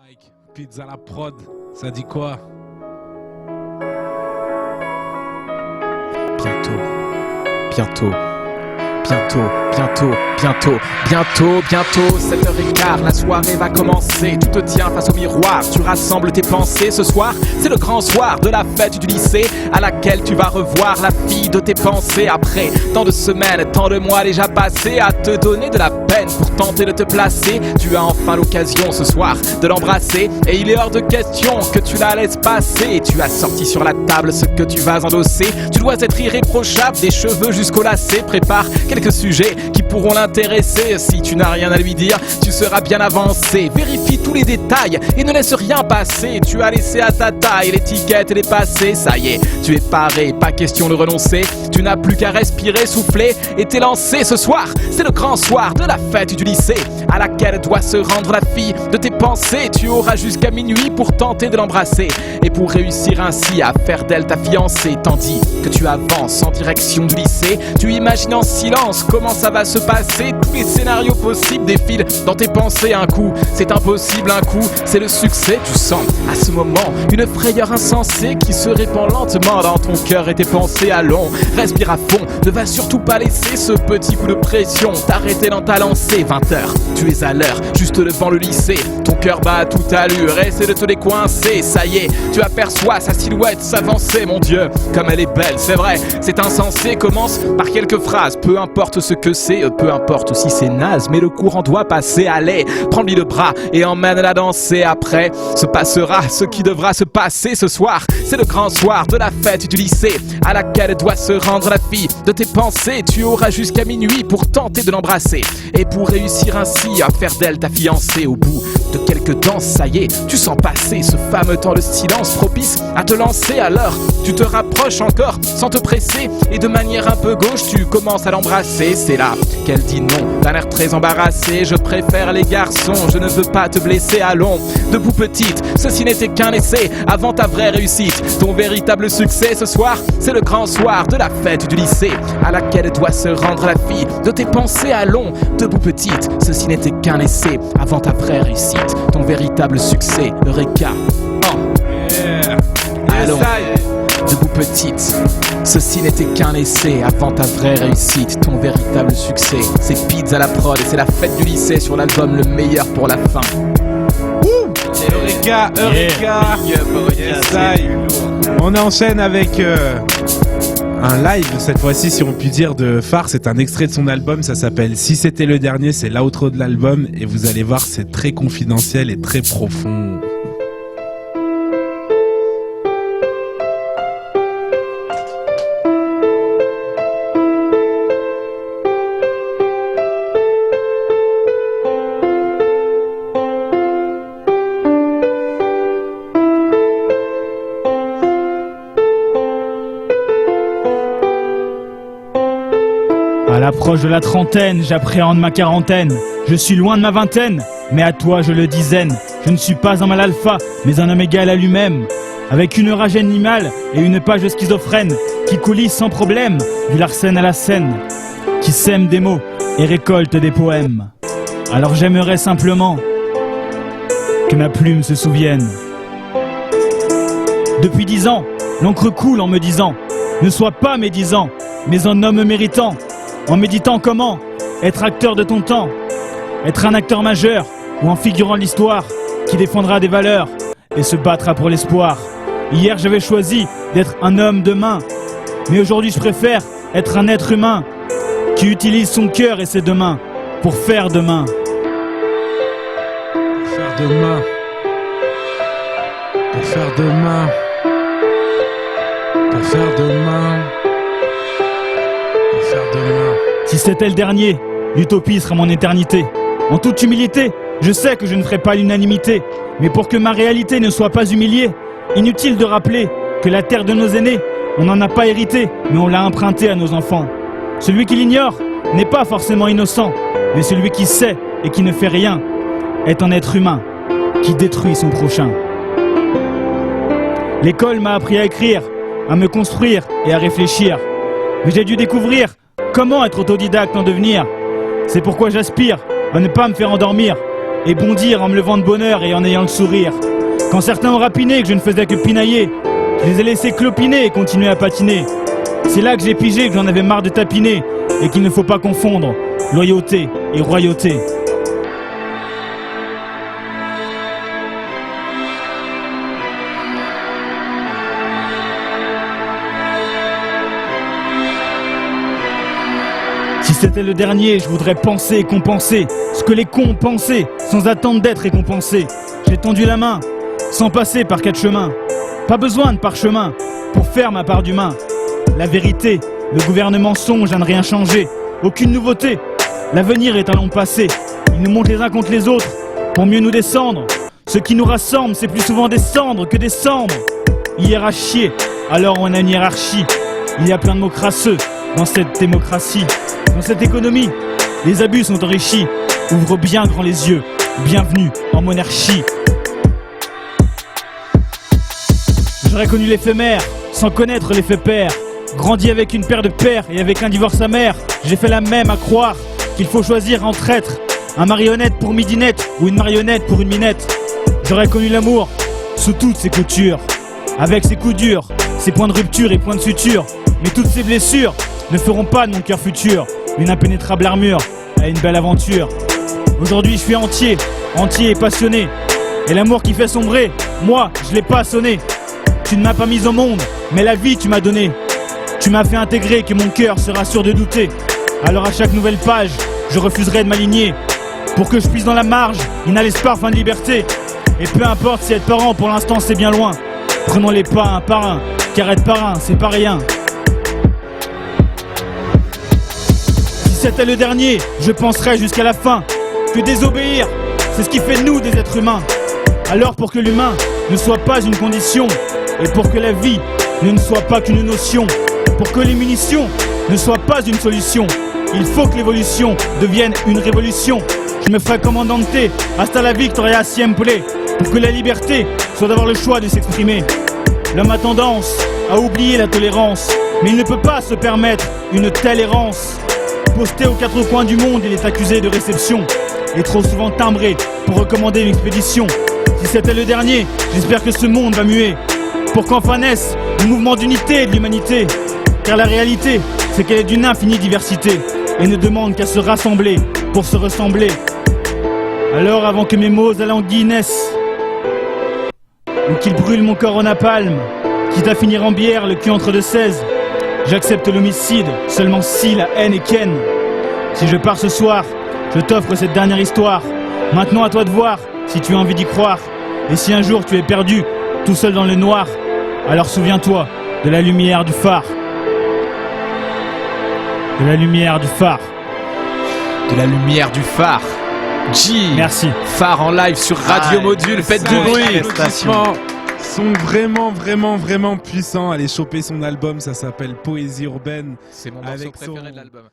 Mike, pizza la prod, ça dit quoi? Bientôt, bientôt, bientôt, bientôt, bientôt, bientôt, bientôt, 7h15, la soirée va commencer. Tu te tiens face au miroir, tu rassembles tes pensées. Ce soir, c'est le grand soir de la fête du lycée, à laquelle tu vas revoir la fille de tes pensées. Après tant de semaines, tant de mois déjà passés à te donner de la peine pour tenter de te placer, tu as enfin l'occasion ce soir de l'embrasser. Et il est hors de question que tu la laisses passer. Tu as sorti sur la table ce que tu vas endosser. Tu dois être irréprochable, des cheveux jusqu'au lacet. Prépare quelques sujets qui pourront l'intéresser. Si tu n'as rien à lui dire, tu seras bien avancé. Vérifie tous les détails et ne laisse rien passer. Tu as laissé à ta taille l'étiquette et les passés. Ça y est, tu es paré, pas question de renoncer. Tu n'as plus qu'à respirer, souffler et t'es lancé. Ce soir, c'est le grand soir de la fête du lycée, à laquelle doit se rendre la fille de tes pensées. Tu auras jusqu'à minuit pour tenter de l'embrasser et pour réussir ainsi à faire d'elle ta fiancée. Tandis que tu avances en direction du lycée, tu imagines en silence comment ça va se passer. Tous les scénarios possibles défilent dans tes pensées. Un coup, c'est impossible, un coup, c'est le succès. Tu sens à ce moment une frayeur insensée qui se répand lentement dans ton cœur et tes pensées. Allons, respire à fond, ne va surtout pas laisser ce petit coup de pression t'arrêter dans ta lancée. 20h, tu es à l'heure, juste devant le lycée. Ton cœur bat à toute allure, essaie de te décoincer. Ça y est, tu aperçois sa silhouette s'avancer. Mon Dieu, comme elle est belle, c'est vrai, c'est insensé. Commence par quelques phrases, peu importe ce que c'est, peu importe si c'est naze, mais le courant doit passer. Allez, prends-lui le bras et emmène-la danser. Après, se passera ce qui devra se passer. Ce soir, c'est le grand soir de la fête du lycée, à laquelle doit se rendre la fille de tes pensées. Tu auras jusqu'à minuit pour tenter de l'embrasser et pour réussir ainsi à faire d'elle ta fiancée. Au bout de quelques danses, ça y est, tu sens passer ce fameux temps de silence propice à te lancer. Alors, tu te rapproches encore sans te presser et de manière un peu gauche, tu commences à l'embrasser. C'est là qu'elle dit non, d'un air très embarrassé. Je préfère les garçons, je ne veux pas te blesser. Allons, debout petite, ceci n'était qu'un essai avant ta vraie réussite, ton véritable succès. Ce soir, c'est le grand soir de la fête du lycée, à laquelle doit se rendre la fille de tes pensées. Allons, debout petite, ceci n'était qu'un essai avant ta vraie réussite, ton véritable succès. Eureka. Allons, debout petite, ceci n'était qu'un essai avant ta vraie réussite, ton véritable succès. C'est Pizza la prod et c'est la fête du lycée sur l'album Le Meilleur pour la fin. Eureka, Eureka, On enchaîne avec un live, cette fois-ci, si on peut dire, de Phare. C'est un extrait de son album, ça s'appelle Si c'était le dernier, c'est l'outro de l'album. Et vous allez voir, c'est très confidentiel et très profond. À l'approche de la trentaine, j'appréhende ma quarantaine. Je suis loin de ma vingtaine, mais à toi je le dizaine. Je ne suis pas un mal alpha, mais un homme égal à lui-même. Avec une rage animale et une page schizophrène, qui coulisse sans problème du Larsen à la Seine, qui sème des mots et récolte des poèmes. Alors j'aimerais simplement que ma plume se souvienne. Depuis 10 ans, l'encre coule en me disant: ne sois pas médisant, mais un homme méritant. En méditant comment être acteur de ton temps, être un acteur majeur ou en figurant de l'histoire qui défendra des valeurs et se battra pour l'espoir. Hier j'avais choisi d'être un homme de main, mais aujourd'hui je préfère être un être humain qui utilise son cœur et ses deux mains pour faire demain. Faire demain. Pour faire demain. Pour faire demain. Pour faire demain. Si c'était le dernier, l'utopie sera mon éternité. En toute humilité, je sais que je ne ferai pas l'unanimité. Mais pour que ma réalité ne soit pas humiliée, inutile de rappeler que la terre de nos aînés, on n'en a pas hérité, mais on l'a empruntée à nos enfants. Celui qui l'ignore n'est pas forcément innocent, mais celui qui sait et qui ne fait rien est un être humain qui détruit son prochain. L'école m'a appris à écrire, à me construire et à réfléchir. Mais j'ai dû découvrir comment être autodidacte en devenir. C'est pourquoi j'aspire à ne pas me faire endormir et bondir en me levant de bonheur et en ayant le sourire. Quand certains ont rapiné que je ne faisais que pinailler, je les ai laissés clopiner et continuer à patiner. C'est là que j'ai pigé que j'en avais marre de tapiner et qu'il ne faut pas confondre loyauté et royauté. Si c'était le dernier, je voudrais penser et compenser ce que les cons pensaient sans attendre d'être récompensés. J'ai tendu la main sans passer par 4 chemins. Pas besoin de parchemin pour faire ma part d'humain. La vérité, le gouvernement songe à ne rien changer. Aucune nouveauté, l'avenir est un long passé. Ils nous montent les uns contre les autres pour mieux nous descendre. Ce qui nous rassemble, c'est plus souvent des cendres que des cendres. Hiérarchie, alors on a une hiérarchie. Il y a plein de mots crasseux dans cette démocratie. Dans cette économie, les abus sont enrichis. Ouvre bien grand les yeux, bienvenue en monarchie. J'aurais connu l'éphémère, sans connaître l'effet père. Grandi avec une paire de pères et avec un divorce amer. J'ai fait la même à croire qu'il faut choisir entre être un marionnette pour midinette ou une marionnette pour une minette. J'aurais connu l'amour sous toutes ses coutures, avec ses coups durs, ses points de rupture et points de suture. Mais toutes ces blessures ne feront pas de mon cœur futur une impénétrable armure à une belle aventure. Aujourd'hui je suis entier et passionné. Et l'amour qui fait sombrer, moi je l'ai pas sonné. Tu ne m'as pas mis au monde, mais la vie tu m'as donné. Tu m'as fait intégrer que mon cœur sera sûr de douter. Alors à chaque nouvelle page, je refuserai de m'aligner. Pour que je puisse dans la marge, inhaler ce parfum de liberté. Et peu importe si être parent pour l'instant c'est bien loin. Prenons les pas un par un, car être parrain c'est pas rien. Si c'était le dernier, je penserais jusqu'à la fin que désobéir, c'est ce qui fait de nous des êtres humains. Alors pour que l'humain ne soit pas une condition, et pour que la vie ne soit pas qu'une notion, pour que les munitions ne soient pas une solution, il faut que l'évolution devienne une révolution. Je me ferai commandante, hasta la victoria siempre, pour que la liberté soit d'avoir le choix de s'exprimer. L'homme a tendance à oublier la tolérance, mais il ne peut pas se permettre une telle errance. Posté aux 4 coins du monde, il est accusé de réception et trop souvent timbré pour recommander une expédition. Si c'était le dernier, j'espère que ce monde va muer pour qu'enfin naisse le mouvement d'unité de l'humanité. Car la réalité, c'est qu'elle est d'une infinie diversité et ne demande qu'à se rassembler pour se ressembler. Alors avant que mes mots alanguis naissent ou qu'ils brûlent mon corps au napalm, quitte à finir en bière le cul entre 2 16, j'accepte l'homicide seulement si la haine est ken. Si je pars ce soir, je t'offre cette dernière histoire. Maintenant à toi de voir si tu as envie d'y croire. Et si un jour tu es perdu, tout seul dans le noir, alors souviens-toi de la lumière du phare. De la lumière du phare. De la lumière du phare. G. Merci. Phare en live sur Radio Module. Faites du bruit. Les applaudissements sont vraiment puissants. Allez choper son album, ça s'appelle Poésie urbaine. C'est mon morceau Avec préféré son- de l'album.